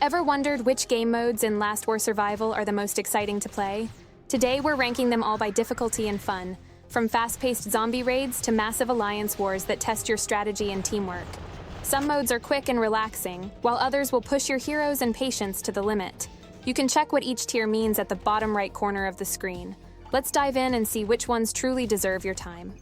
Ever wondered which game modes in Last War Survival are the most exciting to play? Today we're ranking them all by difficulty and fun, from fast-paced zombie raids to massive alliance wars that test your strategy and teamwork. Some modes are quick and relaxing, while others will push your heroes and patience to the limit. You can check what each tier means at the bottom right corner of the screen. Let's dive in and see which ones truly deserve your time.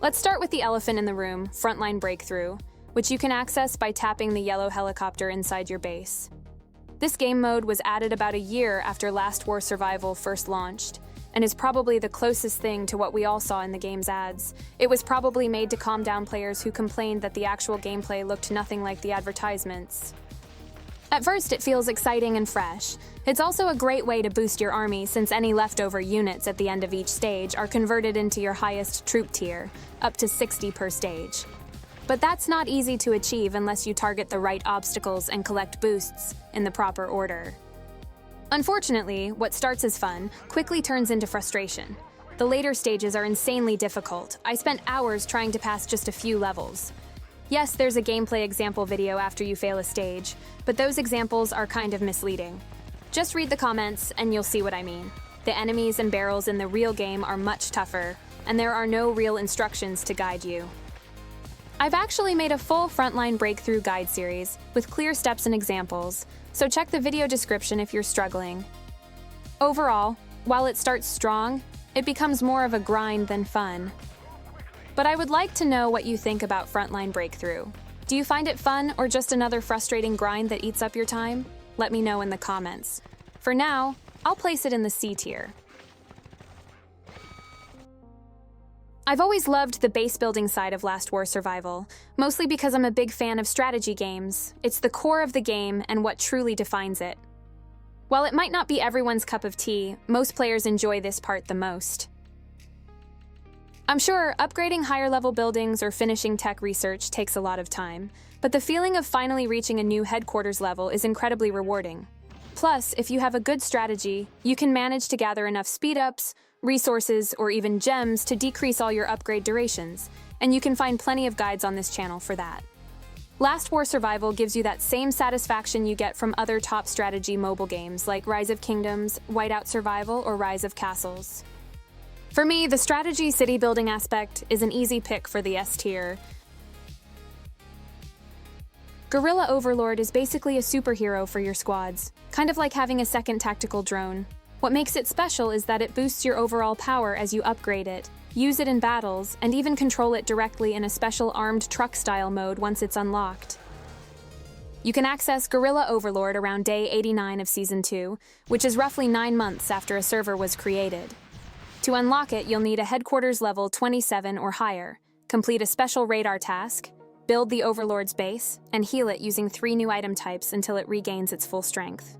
Let's start with the elephant in the room, Frontline Breakthrough, which you can access by tapping the yellow helicopter inside your base. This game mode was added about a year after Last War Survival first launched, and is probably the closest thing to what we all saw in the game's ads. It was probably made to calm down players who complained that the actual gameplay looked nothing like the advertisements. At first, it feels exciting and fresh. It's also a great way to boost your army since any leftover units at the end of each stage are converted into your highest troop tier, up to 60 per stage. But that's not easy to achieve unless you target the right obstacles and collect boosts in the proper order. Unfortunately, what starts as fun quickly turns into frustration. The later stages are insanely difficult. I spent hours trying to pass just a few levels. Yes, there's a gameplay example video after you fail a stage, but those examples are kind of misleading. Just read the comments and you'll see what I mean. The enemies and barrels in the real game are much tougher, and there are no real instructions to guide you. I've actually made a full Frontline Breakthrough guide series with clear steps and examples, so check the video description if you're struggling. Overall, while it starts strong, it becomes more of a grind than fun. But I would like to know what you think about Frontline Breakthrough. Do you find it fun or just another frustrating grind that eats up your time? Let me know in the comments. For now, I'll place it in the C tier. I've always loved the base building side of Last War Survival, mostly because I'm a big fan of strategy games. It's the core of the game and what truly defines it. While it might not be everyone's cup of tea, most players enjoy this part the most. I'm sure upgrading higher-level buildings or finishing tech research takes a lot of time, but the feeling of finally reaching a new headquarters level is incredibly rewarding. Plus, if you have a good strategy, you can manage to gather enough speed-ups, resources, or even gems to decrease all your upgrade durations, and you can find plenty of guides on this channel for that. Last War Survival gives you that same satisfaction you get from other top strategy mobile games like Rise of Kingdoms, Whiteout Survival, or Rise of Castles. For me, the strategy city building aspect is an easy pick for the S tier. Guerrilla Overlord is basically a superhero for your squads, kind of like having a second tactical drone. What makes it special is that it boosts your overall power as you upgrade it, use it in battles, and even control it directly in a special armed truck-style mode once it's unlocked. You can access Guerrilla Overlord around day 89 of Season 2, which is roughly 9 months after a server was created. To unlock it, you'll need a headquarters level 27 or higher, complete a special radar task, build the Overlord's base, and heal it using 3 new item types until it regains its full strength.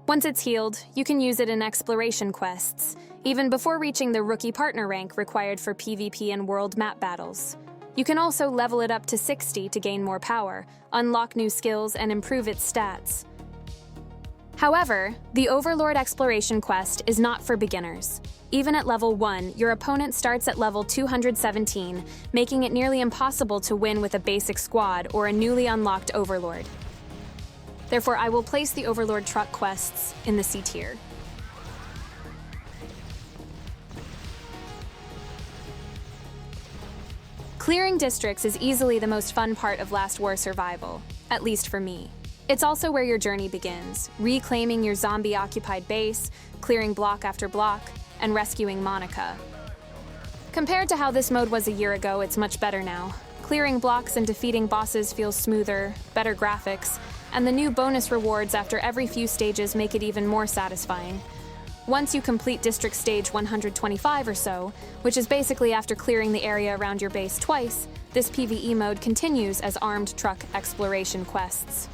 Once it's healed, you can use it in exploration quests, even before reaching the rookie partner rank required for PvP and world map battles. You can also level it up to 60 to gain more power, unlock new skills, and improve its stats. However, the Overlord exploration quest is not for beginners. Even at level 1, your opponent starts at level 217, making it nearly impossible to win with a basic squad or a newly unlocked Overlord. Therefore, I will place the Overlord truck quests in the C tier. Clearing districts is easily the most fun part of Last War Survival, at least for me. It's also where your journey begins, reclaiming your zombie-occupied base, clearing block after block, and rescuing Monica. Compared to how this mode was a year ago, it's much better now. Clearing blocks and defeating bosses feels smoother, better graphics, and the new bonus rewards after every few stages make it even more satisfying. Once you complete District Stage 125 or so, which is basically after clearing the area around your base twice, this PvE mode continues as armed truck exploration quests.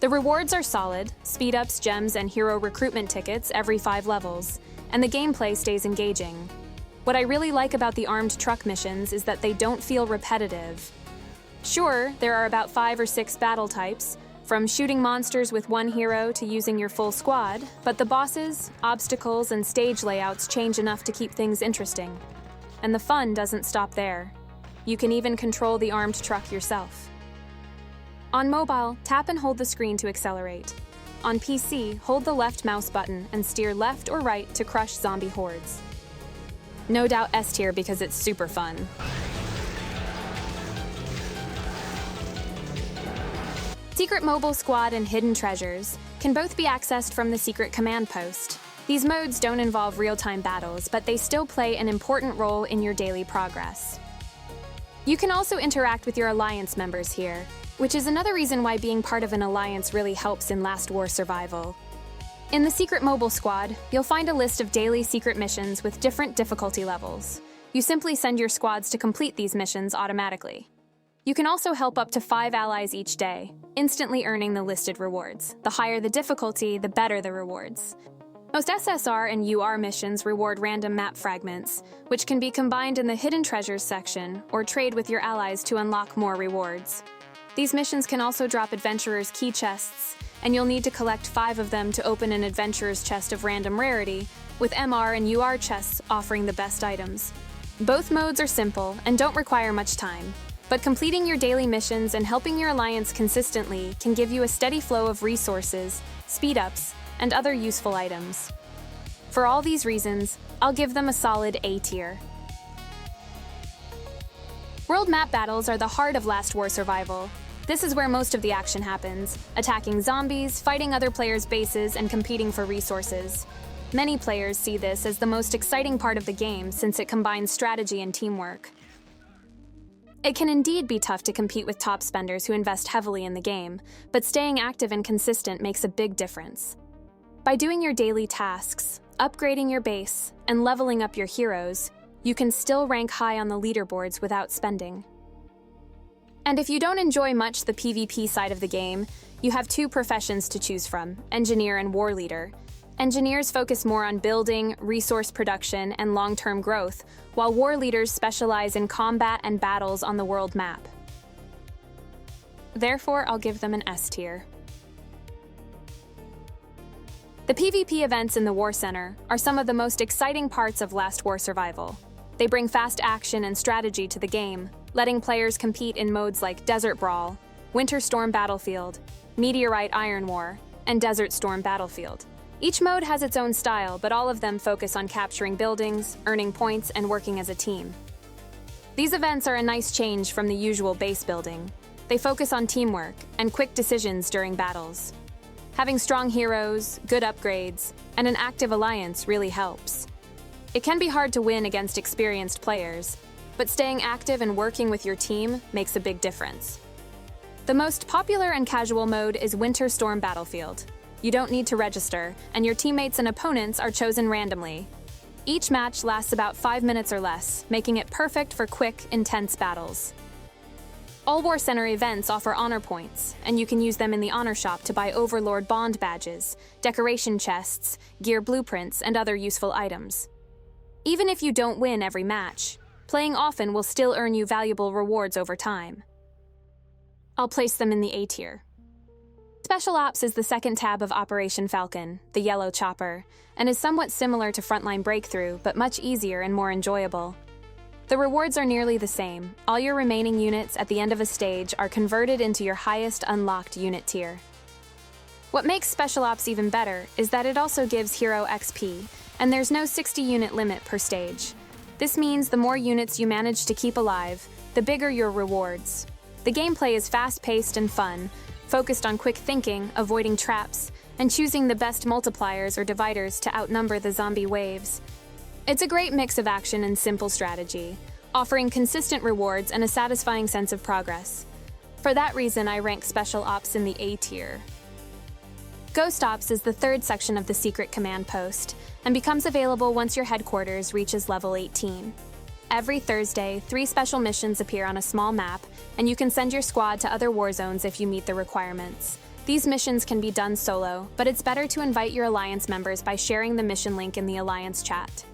The rewards are solid, speed-ups, gems, and hero recruitment tickets every 5 levels, and the gameplay stays engaging. What I really like about the armed truck missions is that they don't feel repetitive. Sure, there are about 5 or 6 battle types, from shooting monsters with one hero to using your full squad, but the bosses, obstacles, and stage layouts change enough to keep things interesting. And the fun doesn't stop there. You can even control the armed truck yourself. On mobile, tap and hold the screen to accelerate. On PC, hold the left mouse button and steer left or right to crush zombie hordes. No doubt S tier because it's super fun. Secret Mobile Squad and Hidden Treasures can both be accessed from the Secret Command Post. These modes don't involve real-time battles, but they still play an important role in your daily progress. You can also interact with your Alliance members here, which is another reason why being part of an alliance really helps in Last War survival. In the Secret Mobile Squad, you'll find a list of daily secret missions with different difficulty levels. You simply send your squads to complete these missions automatically. You can also help up to 5 allies each day, instantly earning the listed rewards. The higher the difficulty, the better the rewards. Most SSR and UR missions reward random map fragments, which can be combined in the Hidden Treasures section or trade with your allies to unlock more rewards. These missions can also drop Adventurer's key chests, and you'll need to collect 5 of them to open an Adventurer's chest of random rarity, with MR and UR chests offering the best items. Both modes are simple and don't require much time, but completing your daily missions and helping your alliance consistently can give you a steady flow of resources, speed-ups, and other useful items. For all these reasons, I'll give them a solid A tier. World map battles are the heart of Last War survival. This is where most of the action happens, attacking zombies, fighting other players' bases, and competing for resources. Many players see this as the most exciting part of the game since it combines strategy and teamwork. It can indeed be tough to compete with top spenders who invest heavily in the game, but staying active and consistent makes a big difference. By doing your daily tasks, upgrading your base, and leveling up your heroes, you can still rank high on the leaderboards without spending. And if you don't enjoy much the PvP side of the game, you have 2 professions to choose from, engineer and war leader. Engineers focus more on building, resource production, and long-term growth, while war leaders specialize in combat and battles on the world map. Therefore, I'll give them an S tier. The PvP events in the War Center are some of the most exciting parts of Last War survival. They bring fast action and strategy to the game, letting players compete in modes like Desert Brawl, Winter Storm Battlefield, Meteorite Iron War, and Desert Storm Battlefield. Each mode has its own style, but all of them focus on capturing buildings, earning points, and working as a team. These events are a nice change from the usual base building. They focus on teamwork and quick decisions during battles. Having strong heroes, good upgrades, and an active alliance really helps. It can be hard to win against experienced players, but staying active and working with your team makes a big difference. The most popular and casual mode is Winter Storm Battlefield. You don't need to register, and your teammates and opponents are chosen randomly. Each match lasts about 5 minutes or less, making it perfect for quick, intense battles. All War Center events offer honor points, and you can use them in the honor shop to buy Overlord bond badges, decoration chests, gear blueprints, and other useful items. Even if you don't win every match, playing often will still earn you valuable rewards over time. I'll place them in the A tier. Special Ops is the second tab of Operation Falcon, the yellow chopper, and is somewhat similar to Frontline Breakthrough, but much easier and more enjoyable. The rewards are nearly the same. All your remaining units at the end of a stage are converted into your highest unlocked unit tier. What makes Special Ops even better is that it also gives hero XP, and there's no 60-unit limit per stage. This means the more units you manage to keep alive, the bigger your rewards. The gameplay is fast-paced and fun, focused on quick thinking, avoiding traps, and choosing the best multipliers or dividers to outnumber the zombie waves. It's a great mix of action and simple strategy, offering consistent rewards and a satisfying sense of progress. For that reason, I rank Special Ops in the A tier. Ghost Ops is the third section of the Secret Command Post, and becomes available once your headquarters reaches level 18. Every Thursday, 3 special missions appear on a small map, and you can send your squad to other war zones if you meet the requirements. These missions can be done solo, but it's better to invite your Alliance members by sharing the mission link in the Alliance chat.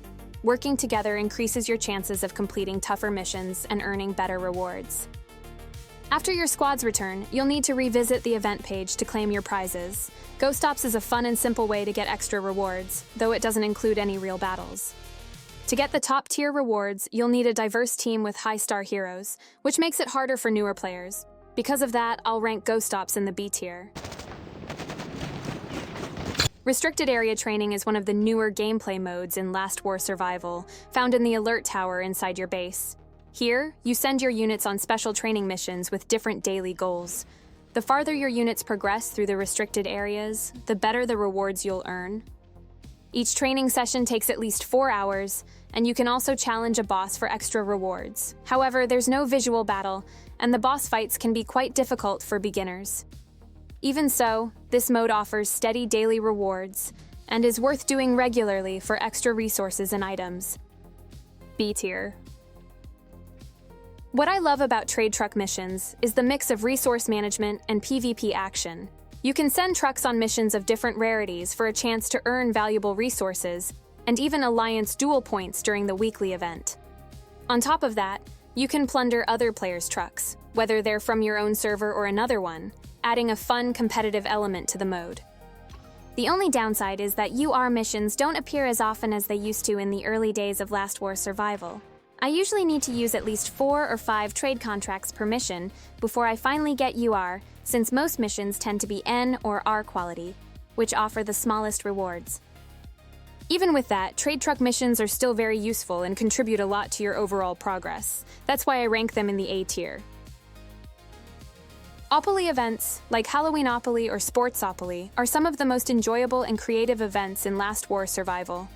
Working together increases your chances of completing tougher missions and earning better rewards. After your squads return, you'll need to revisit the event page to claim your prizes. Ghost Ops is a fun and simple way to get extra rewards, though it doesn't include any real battles. To get the top-tier rewards, you'll need a diverse team with high-star heroes, which makes it harder for newer players. Because of that, I'll rank Ghost Ops in the B tier. Restricted Area Training is one of the newer gameplay modes in Last War Survival, found in the Alert Tower inside your base. Here, you send your units on special training missions with different daily goals. The farther your units progress through the restricted areas, the better the rewards you'll earn. Each training session takes at least 4 hours, and you can also challenge a boss for extra rewards. However, there's no visual battle, and the boss fights can be quite difficult for beginners. Even so, this mode offers steady daily rewards, and is worth doing regularly for extra resources and items. B tier. What I love about trade truck missions is the mix of resource management and PvP action. You can send trucks on missions of different rarities for a chance to earn valuable resources, and even Alliance duel points during the weekly event. On top of that, you can plunder other players' trucks, whether they're from your own server or another one, adding a fun competitive element to the mode. The only downside is that UR missions don't appear as often as they used to in the early days of Last War Survival. I usually need to use at least 4 or 5 trade contracts per mission before I finally get UR, since most missions tend to be N or R quality, which offer the smallest rewards. Even with that, trade truck missions are still very useful and contribute a lot to your overall progress. That's why I rank them in the A tier. Opoly events, like Halloween Opoly or Sports Opoly, are some of the most enjoyable and creative events in Last War Survival.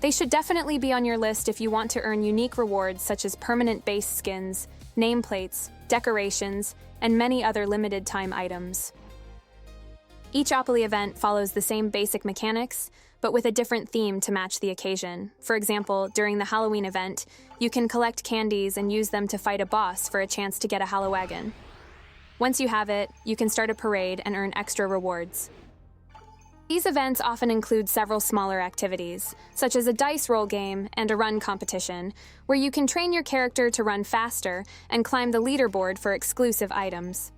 They should definitely be on your list if you want to earn unique rewards such as permanent base skins, nameplates, decorations, and many other limited-time items. Each Opoly event follows the same basic mechanics, but with a different theme to match the occasion. For example, during the Halloween event, you can collect candies and use them to fight a boss for a chance to get a Hallowagon. Once you have it, you can start a parade and earn extra rewards. These events often include several smaller activities, such as a dice roll game and a run competition, where you can train your character to run faster and climb the leaderboard for exclusive items.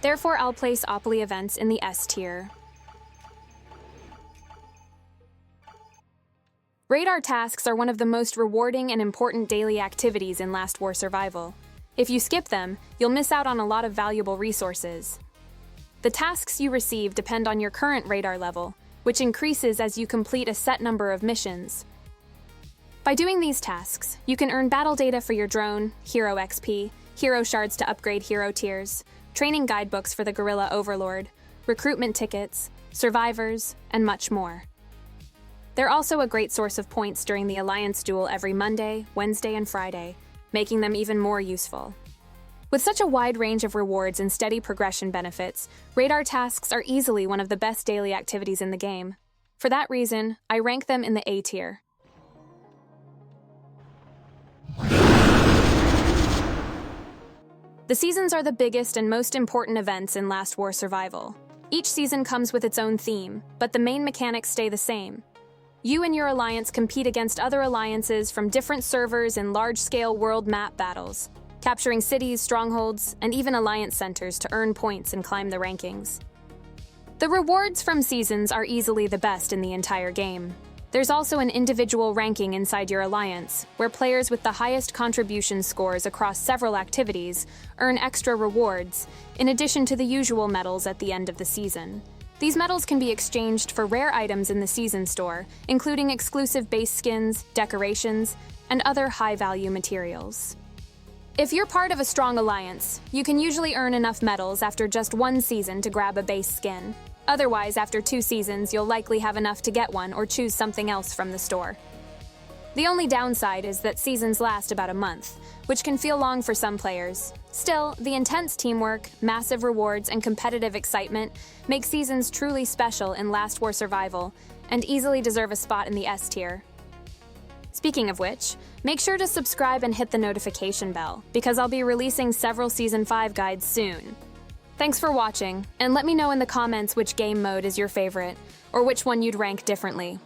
Therefore, I'll place Opoly events in the S tier. Radar tasks are one of the most rewarding and important daily activities in Last War Survival. If you skip them, you'll miss out on a lot of valuable resources. The tasks you receive depend on your current radar level, which increases as you complete a set number of missions. By doing these tasks, you can earn battle data for your drone, hero XP, hero shards to upgrade hero tiers, training guidebooks for the gorilla Overlord, recruitment tickets, survivors, and much more. They're also a great source of points during the Alliance duel every Monday, Wednesday, and Friday, making them even more useful. With such a wide range of rewards and steady progression benefits, radar tasks are easily one of the best daily activities in the game. For that reason, I rank them in the A tier. The seasons are the biggest and most important events in Last War Survival. Each season comes with its own theme, but the main mechanics stay the same. You and your alliance compete against other alliances from different servers in large-scale world map battles, capturing cities, strongholds, and even alliance centers to earn points and climb the rankings. The rewards from seasons are easily the best in the entire game. There's also an individual ranking inside your alliance, where players with the highest contribution scores across several activities earn extra rewards, in addition to the usual medals at the end of the season. These medals can be exchanged for rare items in the season store, including exclusive base skins, decorations, and other high-value materials. If you're part of a strong alliance, you can usually earn enough medals after just 1 season to grab a base skin. Otherwise, after 2 seasons, you'll likely have enough to get one or choose something else from the store. The only downside is that seasons last about a month, which can feel long for some players. Still, the intense teamwork, massive rewards, and competitive excitement make seasons truly special in Last War Survival and easily deserve a spot in the S tier. Speaking of which, make sure to subscribe and hit the notification bell, because I'll be releasing several Season 5 guides soon. Thanks for watching, and let me know in the comments which game mode is your favorite, or which one you'd rank differently.